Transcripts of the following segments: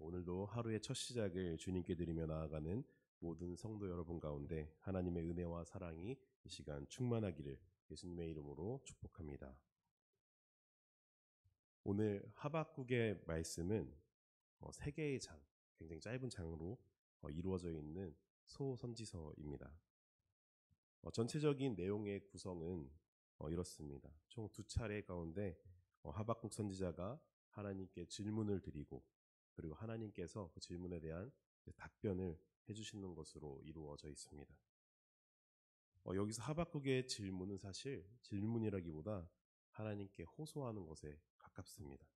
오늘도 하루의 첫 시작을 주님께 드리며 나아가는 모든 성도 여러분 가운데 하나님의 은혜와 사랑이 이 시간 충만하기를 예수님의 이름으로 축복합니다. 오늘 하박국의 말씀은 세 개의 장, 굉장히 짧은 장으로 이루어져 있는 소선지서입니다. 전체적인 내용의 구성은 이렇습니다. 총 두 차례 가운데 하박국 선지자가 하나님께 질문을 드리고 그리고 하나님께서 그 질문에 대한 답변을 해주시는 것으로 이루어져 있습니다. 여기서 하박국의 질문은 사실 질문이라기보다 하나님께 호소하는 것에 가깝습니다.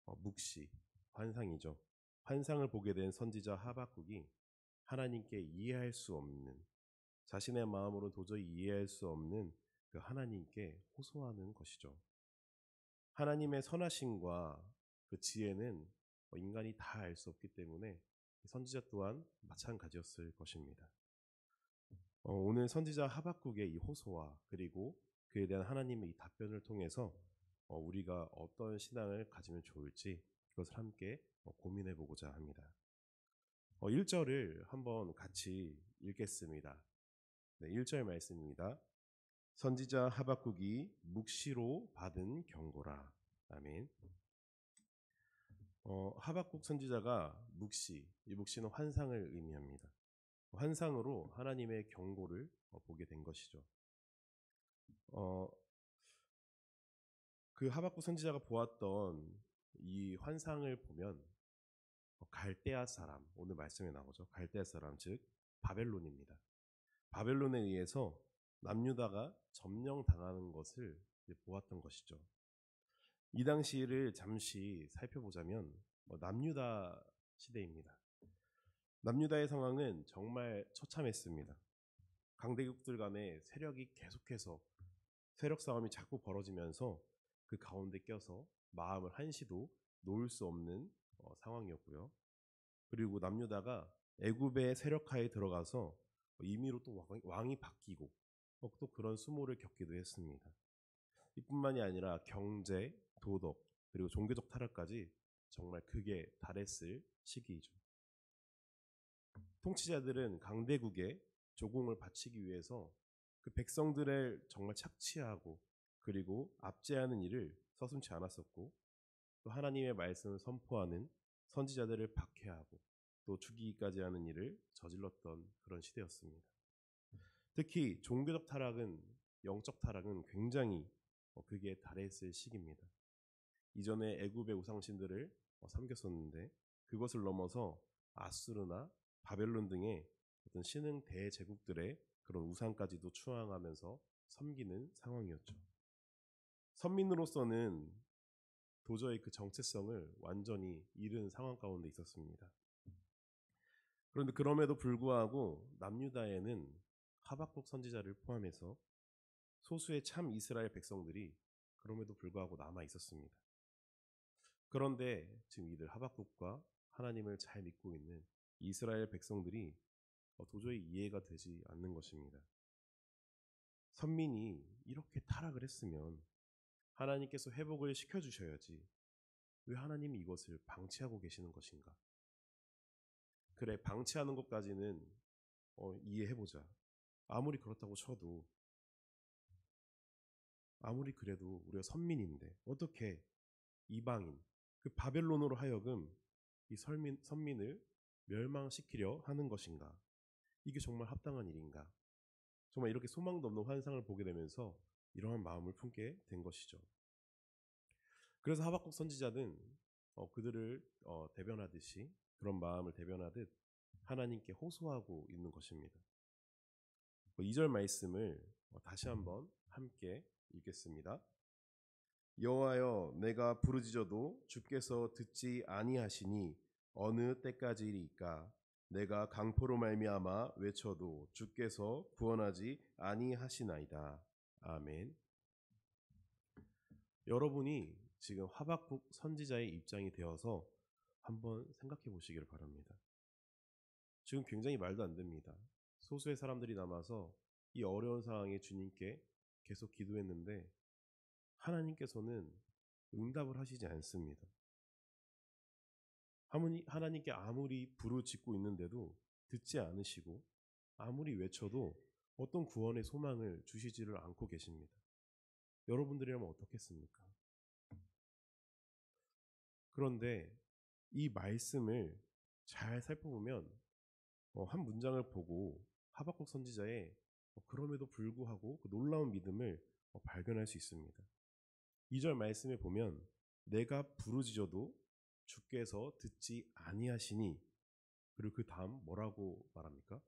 묵시, 환상이죠. 환상을 보게 된 선지자 하박국이 하나님께 이해할 수 없는, 자신의 마음으로 도저히 이해할 수 없는 그 하나님께 호소하는 것이죠. 하나님의 선하심과 그 지혜는 인간이 다 알 수 없기 때문에 선지자 또한 마찬가지였을 것입니다. 오늘 선지자 하박국의 이 호소와 그리고 그에 대한 하나님의 이 답변을 통해서 우리가 어떤 신앙을 가지면 좋을지 그것을 함께 고민해 보고자 합니다. 1절을 한번 같이 읽겠습니다. 네, 1절 말씀입니다. 선지자 하박국이 묵시로 받은 경고라. 아멘. 하박국 선지자가 묵시, 이 묵시는 환상을 의미합니다. 환상으로 하나님의 경고를 보게 된 것이죠. 그 하박국 선지자가 보았던 이 환상을 보면 갈대아 사람, 오늘 말씀에 나오죠. 갈대아 사람, 즉 바벨론입니다. 바벨론에 의해서 남유다가 점령당하는 것을 보았던 것이죠. 이 당시를 잠시 살펴보자면 남유다 시대입니다. 남유다의 상황은 정말 처참했습니다. 강대국들 간의 세력이 계속해서 세력 싸움이 자꾸 벌어지면서 그 가운데 껴서 마음을 한시도 놓을 수 없는 상황이었고요. 그리고 남유다가 애굽의 세력하에 들어가서 임의로 또 왕이 바뀌고 또 그런 수모를 겪기도 했습니다. 이뿐만이 아니라 경제, 도덕, 그리고 종교적 타락까지 정말 극에 달했을 시기이죠. 통치자들은 강대국에 조공을 바치기 위해서 그 백성들을 정말 착취하고 그리고 압제하는 일을 서슴지 않았었고, 또 하나님의 말씀을 선포하는 선지자들을 박해하고 또 죽이기까지 하는 일을 저질렀던 그런 시대였습니다. 특히 종교적 타락은, 영적 타락은 굉장히 극에 달했을 시기입니다. 이전에 애굽의 우상신들을 섬겼었는데 그것을 넘어서 아수르나 바벨론 등의 어떤 신흥 대제국들의 그런 우상까지도 추앙하면서 섬기는 상황이었죠. 선민으로서는 도저히 그 정체성을 완전히 잃은 상황 가운데 있었습니다. 그런데 그럼에도 불구하고 남유다에는 하박국 선지자를 포함해서 소수의 참 이스라엘 백성들이 그럼에도 불구하고 남아 있었습니다. 그런데 지금 이들 하박국과 하나님을 잘 믿고 있는 이스라엘 백성들이 도저히 이해가 되지 않는 것입니다. 선민이 이렇게 타락을 했으면 하나님께서 회복을 시켜주셔야지 왜 하나님이 이것을 방치하고 계시는 것인가? 그래, 방치하는 것까지는 이해해보자. 아무리 그렇다고 쳐도, 아무리 그래도 우리가 선민인데 어떻게 이방인, 그 바벨론으로 하여금 이 선민을 멸망시키려 하는 것인가? 이게 정말 합당한 일인가? 정말 이렇게 소망도 없는 환상을 보게 되면서 이러한 마음을 품게 된 것이죠. 그래서 하박국 선지자는 그들을 대변하듯이, 그런 마음을 대변하듯 하나님께 호소하고 있는 것입니다. 2절 말씀을 다시 한번 함께 읽겠습니다. 여호와여, 내가 부르짖어도 주께서 듣지 아니하시니 어느 때까지리이까? 내가 강포로 말미암아 외쳐도 주께서 구원하지 아니하시나이다. 아멘. 여러분이 지금 하박국 선지자의 입장이 되어서 한번 생각해 보시기를 바랍니다. 지금 굉장히 말도 안 됩니다. 소수의 사람들이 남아서 이 어려운 상황에 주님께 계속 기도했는데 하나님께서는 응답을 하시지 않습니다. 하나님께 아무리 부르짖고 있는데도 듣지 않으시고 아무리 외쳐도 어떤 구원의 소망을 주시지를 않고 계십니다. 여러분들이라면 어떻겠습니까? 그런데 이 말씀을 잘 살펴보면 한 문장을 보고 하박국 선지자의 그럼에도 불구하고 그 놀라운 믿음을 발견할 수 있습니다. 2절 말씀에 보면 내가 부르짖어도 주께서 듣지 아니하시니, 그리고 그 다음 뭐라고 말합니까?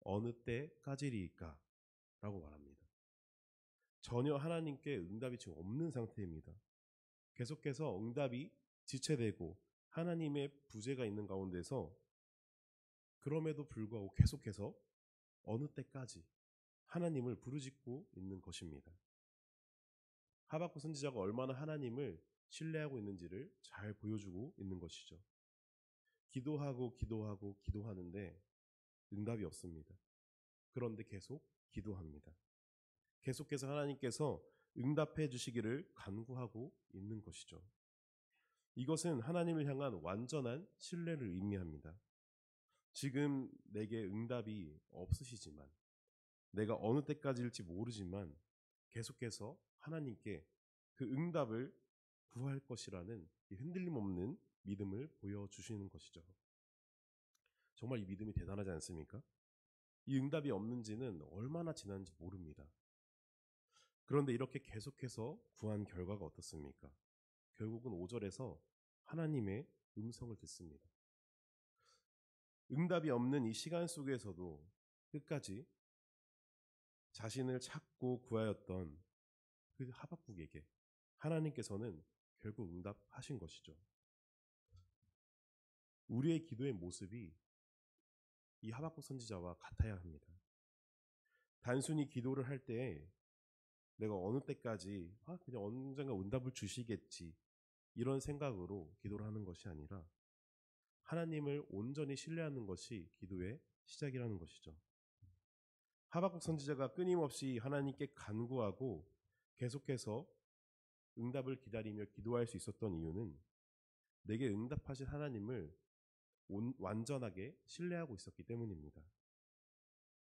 어느 때까지리이까? 라고 말합니다. 전혀 하나님께 응답이 지금 없는 상태입니다. 계속해서 응답이 지체되고 하나님의 부재가 있는 가운데서 그럼에도 불구하고 계속해서 어느 때까지 하나님을 부르짖고 있는 것입니다. 하박국 선지자가 얼마나 하나님을 신뢰하고 있는지를 잘 보여주고 있는 것이죠. 기도하고 기도하고 기도하는데 응답이 없습니다. 그런데 계속 기도합니다. 계속해서 하나님께서 응답해 주시기를 간구하고 있는 것이죠. 이것은 하나님을 향한 완전한 신뢰를 의미합니다. 지금 내게 응답이 없으시지만, 내가 어느 때까지일지 모르지만 계속해서 하나님께 그 응답을 구할 것이라는 흔들림 없는 믿음을 보여주시는 것이죠. 정말 이 믿음이 대단하지 않습니까? 이 응답이 없는지는 얼마나 지났는지 모릅니다. 그런데 이렇게 계속해서 구한 결과가 어떻습니까? 결국은 5절에서 하나님의 음성을 듣습니다. 응답이 없는 이 시간 속에서도 끝까지 자신을 찾고 구하였던 그 하박국에게 하나님께서는 결국 응답하신 것이죠. 우리의 기도의 모습이 이 하박국 선지자와 같아야 합니다. 단순히 기도를 할 때 내가 어느 때까지 그냥 언젠가 응답을 주시겠지 이런 생각으로 기도를 하는 것이 아니라 하나님을 온전히 신뢰하는 것이 기도의 시작이라는 것이죠. 하박국 선지자가 끊임없이 하나님께 간구하고 계속해서 응답을 기다리며 기도할 수 있었던 이유는 내게 응답하실 하나님을 완전하게 신뢰하고 있었기 때문입니다.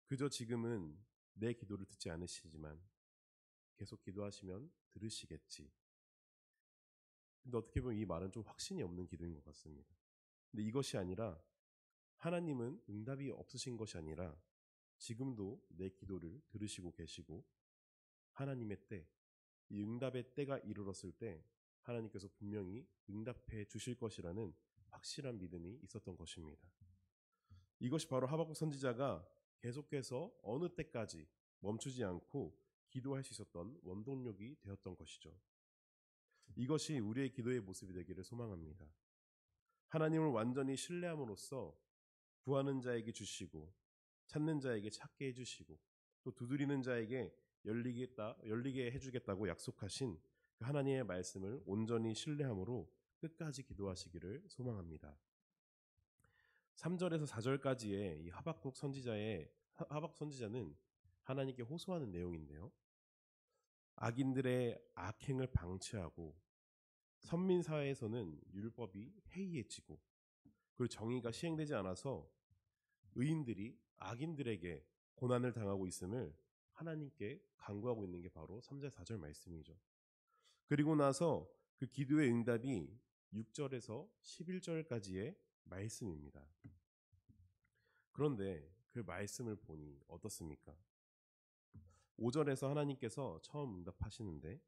그저 지금은 내 기도를 듣지 않으시지만 계속 기도하시면 들으시겠지. 근데 어떻게 보면 이 말은 좀 확신이 없는 기도인 것 같습니다. 근데 이것이 아니라 하나님은 응답이 없으신 것이 아니라 지금도 내 기도를 들으시고 계시고 하나님의 때, 이 응답의 때가 이르렀을 때 하나님께서 분명히 응답해 주실 것이라는 확실한 믿음이 있었던 것입니다. 이것이 바로 하박국 선지자가 계속해서 어느 때까지 멈추지 않고 기도할 수 있었던 원동력이 되었던 것이죠. 이것이 우리의 기도의 모습이 되기를 소망합니다. 하나님을 완전히 신뢰함으로써 구하는 자에게 주시고 찾는 자에게 찾게 해주시고 또 두드리는 자에게 열리게 해주겠다고 약속하신 그 하나님의 말씀을 온전히 신뢰함으로 끝까지 기도하시기를 소망합니다. 3절에서 4절까지의 이 하박국 선지자는 하나님께 호소하는 내용인데요. 악인들의 악행을 방치하고 선민 사회에서는 율법이 해이해지고 그리고 정의가 시행되지 않아서 의인들이 악인들에게 고난을 당하고 있음을 하나님께 간구하고 있는 게 바로 3절 4절 말씀이죠. 그리고 나서 그 기도의 응답이 6절에서 11절까지의 말씀입니다. 그런데 그 말씀을 보니 어떻습니까? 5절에서 하나님께서 처음 응답하시는데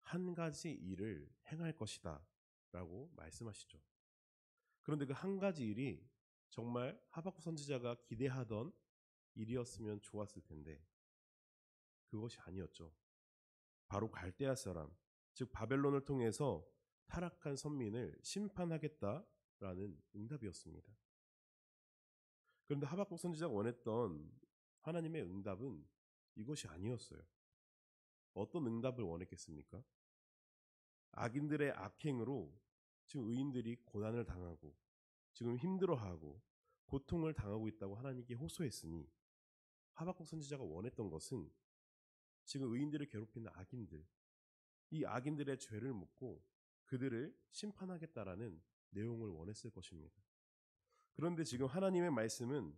한 가지 일을 행할 것이다 라고 말씀하시죠. 그런데 그 한 가지 일이 정말 하박국 선지자가 기대하던 일이었으면 좋았을 텐데 그것이 아니었죠. 바로 갈대아 사람, 즉 바벨론을 통해서 타락한 선민을 심판하겠다라는 응답이었습니다. 그런데 하박국 선지자가 원했던 하나님의 응답은 이것이 아니었어요. 어떤 응답을 원했겠습니까? 악인들의 악행으로 지금 의인들이 고난을 당하고 지금 힘들어하고 고통을 당하고 있다고 하나님께 호소했으니 하박국 선지자가 원했던 것은 지금 의인들을 괴롭히는 악인들, 이 악인들의 죄를 묻고 그들을 심판하겠다라는 내용을 원했을 것입니다. 그런데 지금 하나님의 말씀은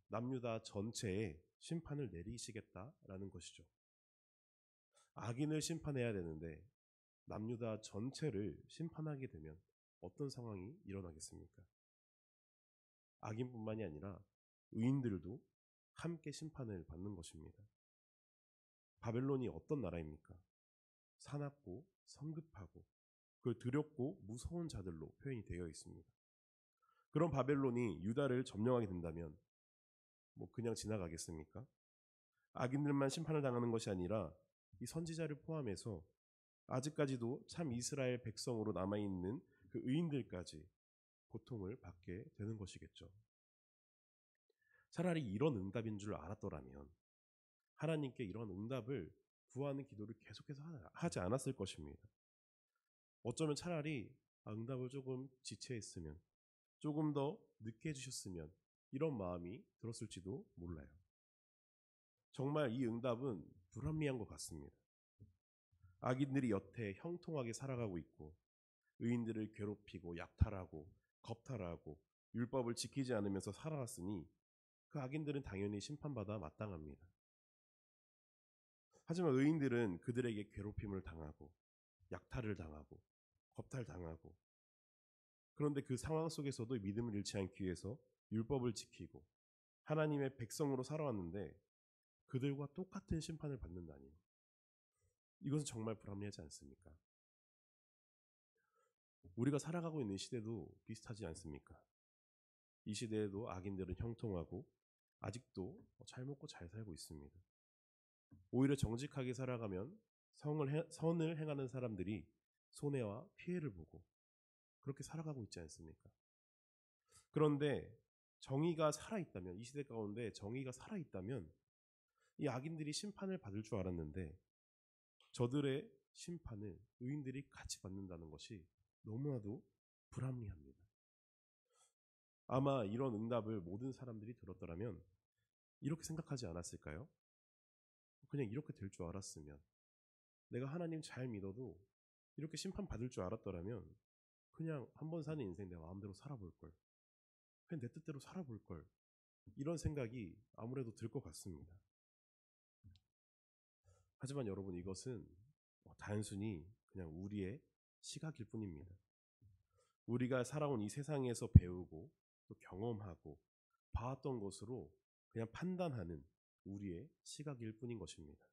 남유다 전체에 심판을 내리시겠다라는 것이죠. 악인을 심판해야 되는데 남유다 전체를 심판하게 되면 어떤 상황이 일어나겠습니까? 악인뿐만이 아니라 의인들도 함께 심판을 받는 것입니다. 바벨론이 어떤 나라입니까? 사납고 성급하고 그 두렵고 무서운 자들로 표현이 되어 있습니다. 그런 바벨론이 유다를 점령하게 된다면 그냥 지나가겠습니까? 악인들만 심판을 당하는 것이 아니라 이 선지자를 포함해서 아직까지도 참 이스라엘 백성으로 남아있는 그 의인들까지 고통을 받게 되는 것이겠죠. 차라리 이런 응답인 줄 알았더라면 하나님께 이런 응답을 구하는 기도를 계속해서 하지 않았을 것입니다. 어쩌면 차라리 응답을 조금 지체했으면, 조금 더 늦게 해주셨으면 이런 마음이 들었을지도 몰라요. 정말 이 응답은 불합리한 것 같습니다. 악인들이 여태 형통하게 살아가고 있고 의인들을 괴롭히고 약탈하고 겁탈하고 율법을 지키지 않으면서 살아왔으니 그 악인들은 당연히 심판받아 마땅합니다. 하지만 의인들은 그들에게 괴롭힘을 당하고 약탈을 당하고 겁탈당하고, 그런데 그 상황 속에서도 믿음을 잃지 않기 위해서 율법을 지키고 하나님의 백성으로 살아왔는데 그들과 똑같은 심판을 받는다니, 이것은 정말 불합리하지 않습니까? 우리가 살아가고 있는 시대도 비슷하지 않습니까? 이 시대에도 악인들은 형통하고 아직도 잘 먹고 잘 살고 있습니다. 오히려 정직하게 살아가면 선을 행하는 사람들이 손해와 피해를 보고 그렇게 살아가고 있지 않습니까? 그런데 정의가 살아있다면, 이 시대 가운데 정의가 살아있다면 이 악인들이 심판을 받을 줄 알았는데 저들의 심판을 의인들이 같이 받는다는 것이 너무나도 불합리합니다. 아마 이런 응답을 모든 사람들이 들었더라면 이렇게 생각하지 않았을까요? 그냥 이렇게 될 줄 알았으면, 내가 하나님 잘 믿어도 이렇게 심판받을 줄 알았더라면 그냥 한 번 사는 인생 내 마음대로 살아볼 걸, 그냥 내 뜻대로 살아볼 걸, 이런 생각이 아무래도 들 것 같습니다. 하지만 여러분, 이것은 단순히 그냥 우리의 시각일 뿐입니다. 우리가 살아온 이 세상에서 배우고 또 경험하고 봐왔던 것으로 그냥 판단하는 우리의 시각일 뿐인 것입니다.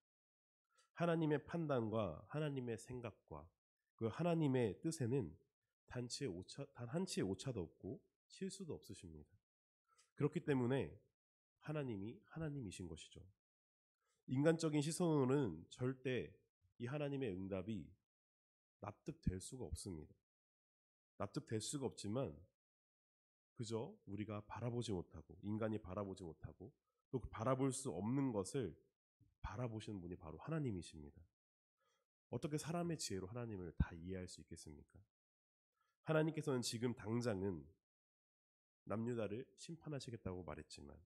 하나님의 판단과 하나님의 생각과 그 하나님의 뜻에는 단 한 치의 오차도 없고 실수도 없으십니다. 그렇기 때문에 하나님이 하나님이신 것이죠. 인간적인 시선으로는 절대 이 하나님의 응답이 납득될 수가 없습니다. 납득될 수가 없지만 그저 우리가 바라보지 못하고, 인간이 바라보지 못하고 또 바라볼 수 없는 것을 바라보시는 분이 바로 하나님이십니다. 어떻게 사람의 지혜로 하나님을 다 이해할 수 있겠습니까? 하나님께서는 지금 당장은 남유다를 심판하시겠다고 말했지만,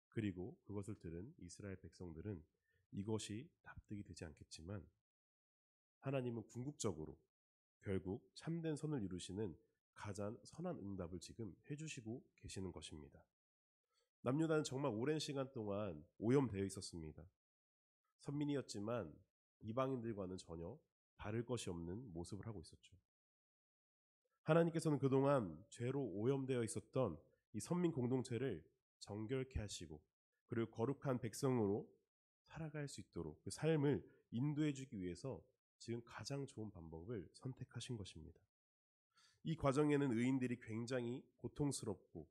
그리고 그것을 들은 이스라엘 백성들은 이것이 납득이 되지 않겠지만, 하나님은 궁극적으로 결국 참된 선을 이루시는 가장 선한 응답을 지금 해주시고 계시는 것입니다. 남유다는 정말 오랜 시간 동안 오염되어 있었습니다. 선민이었지만 이방인들과는 전혀 다를 것이 없는 모습을 하고 있었죠. 하나님께서는 그동안 죄로 오염되어 있었던 이 선민 공동체를 정결케 하시고, 그리고 거룩한 백성으로 살아갈 수 있도록 그 삶을 인도해 주기 위해서 지금 가장 좋은 방법을 선택하신 것입니다. 이 과정에는 의인들이 굉장히 고통스럽고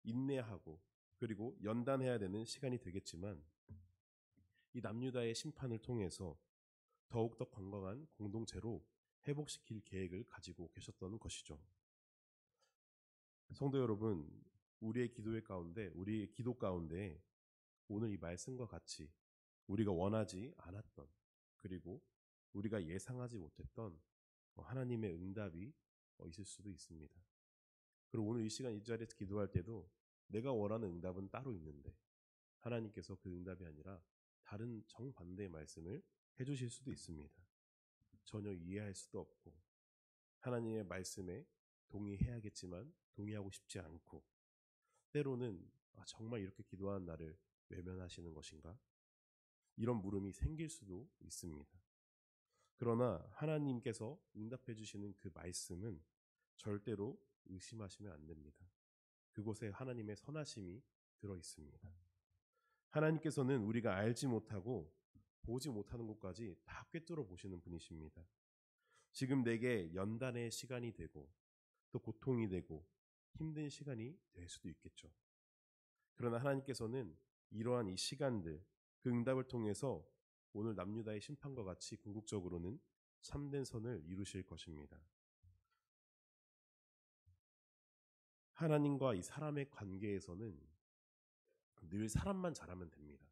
인내하고 그리고 연단해야 되는 시간이 되겠지만, 이 남유다의 심판을 통해서 더욱더 건강한 공동체로 회복시킬 계획을 가지고 계셨던 것이죠. 성도 여러분, 우리의 기도 가운데 오늘 이 말씀과 같이 우리가 원하지 않았던, 그리고 우리가 예상하지 못했던 하나님의 응답이 있을 수도 있습니다. 그리고 오늘 이 시간 이 자리에서 기도할 때도 내가 원하는 응답은 따로 있는데 하나님께서 그 응답이 아니라 다른 정반대의 말씀을 해주실 수도 있습니다. 전혀 이해할 수도 없고 하나님의 말씀에 동의해야겠지만 동의하고 싶지 않고, 때로는 정말 이렇게 기도하는 나를 외면하시는 것인가? 이런 물음이 생길 수도 있습니다. 그러나 하나님께서 응답해 주시는 그 말씀은 절대로 의심하시면 안 됩니다. 그곳에 하나님의 선하심이 들어 있습니다. 하나님께서는 우리가 알지 못하고 보지 못하는 것까지 다 꿰뚫어 보시는 분이십니다. 지금 내게 연단의 시간이 되고 또 고통이 되고 힘든 시간이 될 수도 있겠죠. 그러나 하나님께서는 이러한 이 시간들, 그 응답을 통해서 오늘 남유다의 심판과 같이 궁극적으로는 참된 선을 이루실 것입니다. 하나님과 이 사람의 관계에서는 늘 사람만 잘하면 됩니다.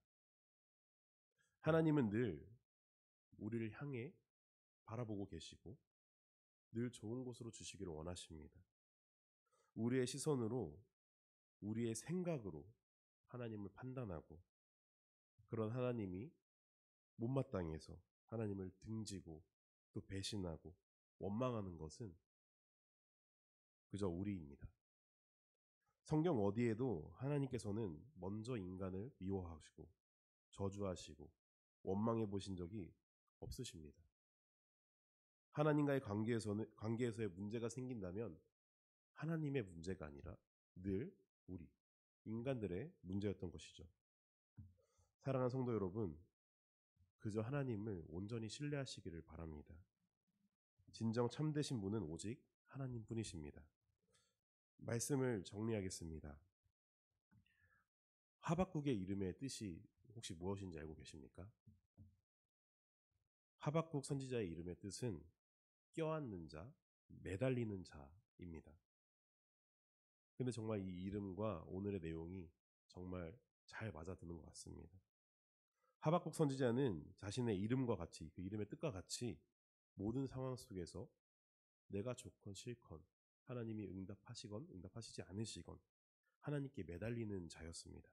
하나님은 늘 우리를 향해 바라보고 계시고 늘 좋은 곳으로 주시기를 원하십니다. 우리의 시선으로, 우리의 생각으로 하나님을 판단하고, 그런 하나님이 못마땅해서 하나님을 등지고 또 배신하고 원망하는 것은 그저 우리입니다. 성경 어디에도 하나님께서는 먼저 인간을 미워하시고 저주하시고 원망해 보신 적이 없으십니다. 하나님과의 관계에서의 문제가 생긴다면 하나님의 문제가 아니라 늘 우리 인간들의 문제였던 것이죠. 사랑하는 성도 여러분, 그저 하나님을 온전히 신뢰하시기를 바랍니다. 진정 참되신 분은 오직 하나님뿐이십니다. 말씀을 정리하겠습니다. 하박국의 이름의 뜻이 혹시 무엇인지 알고 계십니까? 하박국 선지자의 이름의 뜻은 껴안는 자, 매달리는 자입니다. 근데 정말 이 이름과 오늘의 내용이 정말 잘 맞아드는 것 같습니다. 하박국 선지자는 자신의 이름과 같이, 그 이름의 뜻과 같이 모든 상황 속에서 내가 좋건 싫건 하나님이 응답하시건 응답하시지 않으시건 하나님께 매달리는 자였습니다.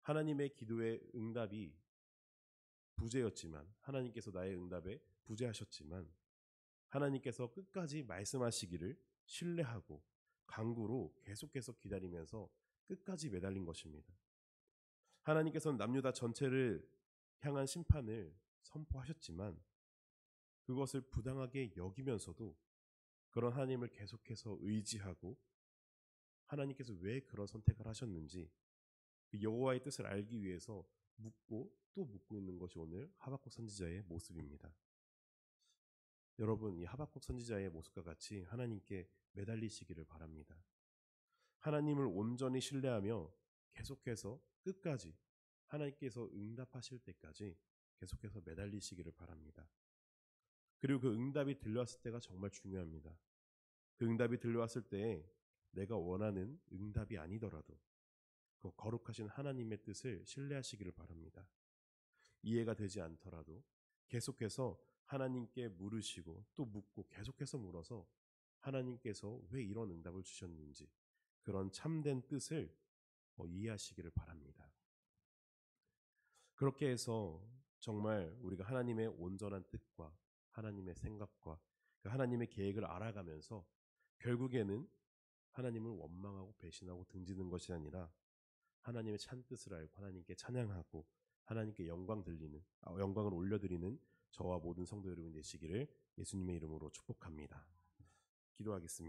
하나님의 기도의 응답이 부재였지만, 하나님께서 나의 응답에 부재하셨지만 하나님께서 끝까지 말씀하시기를 신뢰하고 간구로 계속해서 기다리면서 끝까지 매달린 것입니다. 하나님께서는 남유다 전체를 향한 심판을 선포하셨지만 그것을 부당하게 여기면서도 그런 하나님을 계속해서 의지하고 하나님께서 왜 그런 선택을 하셨는지 그 여호와의 뜻을 알기 위해서 묻고 또 묻고 있는 것이 오늘 하박국 선지자의 모습입니다. 여러분, 이 하박국 선지자의 모습과 같이 하나님께 매달리시기를 바랍니다. 하나님을 온전히 신뢰하며 계속해서 끝까지 하나님께서 응답하실 때까지 계속해서 매달리시기를 바랍니다. 그리고 그 응답이 들려왔을 때가 정말 중요합니다. 그 응답이 들려왔을 때에 내가 원하는 응답이 아니더라도 그 거룩하신 하나님의 뜻을 신뢰하시기를 바랍니다. 이해가 되지 않더라도 계속해서 하나님께 물으시고 또 묻고 계속해서 물어서 하나님께서 왜 이런 응답을 주셨는지 그런 참된 뜻을 이해하시기를 바랍니다. 그렇게 해서 정말 우리가 하나님의 온전한 뜻과 하나님의 생각과 하나님의 계획을 알아가면서 결국에는 하나님을 원망하고 배신하고 등지는 것이 아니라 하나님의 찬뜻을 알고 하나님께 찬양하고 하나님께 영광을 올려드리는 저와 모든 성도 여러분 되시기를 예수님의 이름으로 축복합니다. 기도하겠습니다.